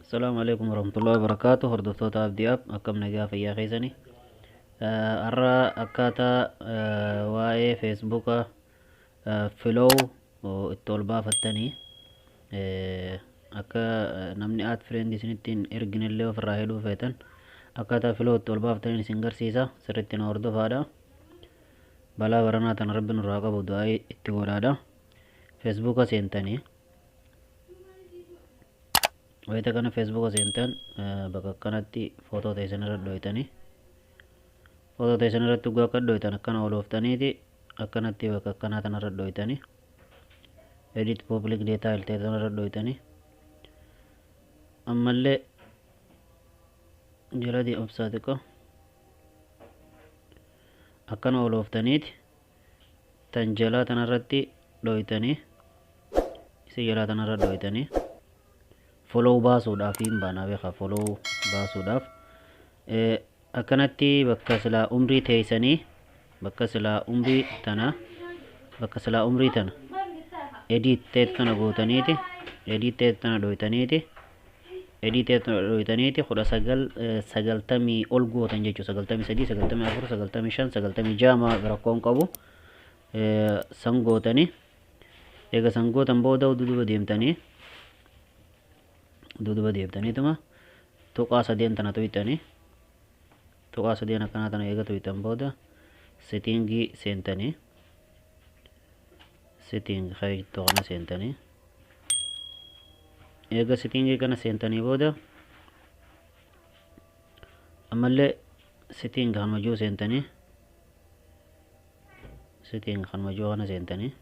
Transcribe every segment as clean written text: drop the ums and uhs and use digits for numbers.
السلام عليكم ورحمة الله وبركاته. hordoftoota abdi'aaf akkam nagaa fayyaa keessanii har'a akkaataa waa'ee feesbuuka filoo itti ol baafattanii akka namni aad friend isinittiin erginillee ofirraa hidhuu feetan akkaataa filoo itti ol baafattanii isin garsiisa. sirriitti na hordofaadha. balaa baranaa tan rabbi nurraa qabu du'aa itti godhaadha. feesbuuka seentanii wayita kana feesbuuka seentan bakka akkanatti footoo teessan irra dhoytanii footoo teessan irratti ugaa akka dhoytan akkana olooftaniiti akkanatti bakka akkanaa tan irra dhoytanii edit public data ilteetan irra dhoytanii ammallee jaladi obsaa xiqqo akkana olooftaniiti tan jalaa tan irratti dhoytanii isi jalaa tan irra dhoytanii follow baasuudhaaf hin baanaa beekaa follow baasuudhaaf akkanatti bakka silaa umrii teessanii bakka silaa umrii tana edit teet kana gootaniiti edit teet kana dhoytaniiti 1990 ol gootan jechuudha 93 94 95 96 rakkoon qabu san gootanii eega san gootan booda duduba deebitaniituma tuqaa sadeen tana tuytanii tuqaa sadeen akkanaa tana eega tuytan booda settingii seentanii setting kayitoo kana seentanii eega settingii kana seentanii booda ammallee setting kan majuu seentanii setting kan majuu kana seentanii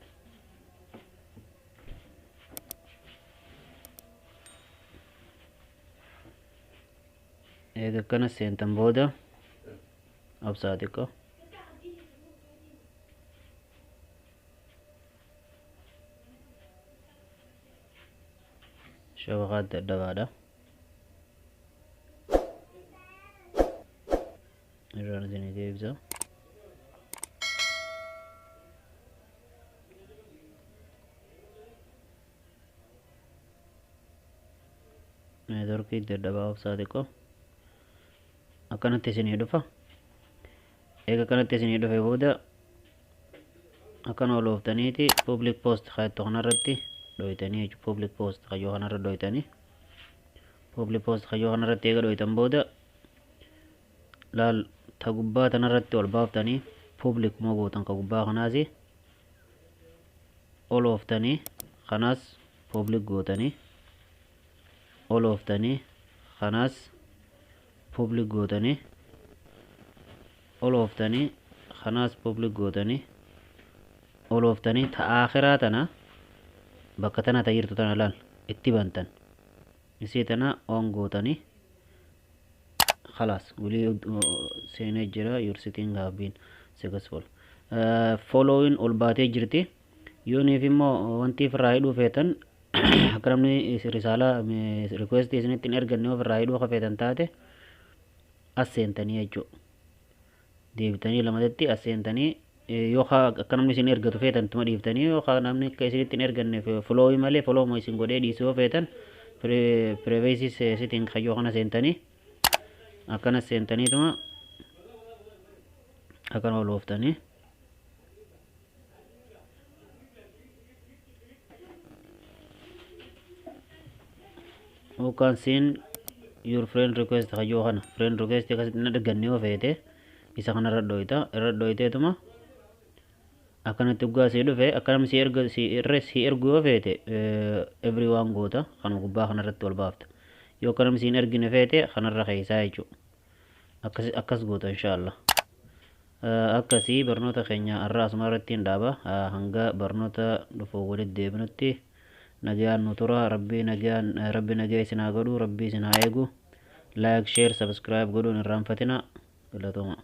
eega kana seentan booda obsaa xiqqo shabaqaa dadhabaadha irraan isinii deebisa neetworkii dadhabaa obsaa xiqqo akkanatti isinii dhufa. eega kanatti isinii dhufe booda akkana olooftaniiti public post kayitoo kanarratti dhoytanii public post kayyoo kanarra dhoytanii public post kayyoo kanarratti eega dhoytan booda laal ta gubbaa tanarratti ol baaftanii public moo gootan ka gubbaa kanaasi olooftanii kanaas public gootanii olooftanii kanaas public gootanii olooftanii kanaas public gootanii olooftanii ta akhiraa tana bakka tana ta jirtu tana laal itti bantan isii tana on gootanii khalaas gulii seenee jira your setting have been successful. following ol baatee jirti yooniif immoo wanti ofirraa hidhuu feetan akka namni risaalaa request isinitti hin erganne ofirraa hidhuu akka feetan taate as seentanii jechuudha. deebitanii lamatatti as seentanii yookaan akka namni isin ergatu feetan tuma dhiiftanii yookaan namni akka isinitti hin erganne follow malee follow moo isin godhee dhiisuu feetan privacy setting kayyoo kana seentanii akkana seentaniituma akkana olooftanii yookaan siin your friend request kayyoo kana friend request akkasitti hin arganne yoo feete isa kana irra dhoyteetuma akkanatti ugaa sii dhufe akka namni si ergu yoo feete everyone goota kanuma gubbaa kanarratti ol baafta yoo akka namni si hin ergine feete kanarra keeysaa jechuudha akkas goota inshaallah. akkasii barnoota keenya har'a asuma irratti hin dhaaba hanga barnoota dhufu walitti deebinutti nagaan nu tura. rabbi nagaa isin haa godhu, rabbi isin haa eegu. like share subscribe godhuun irraanfatina. galatooma.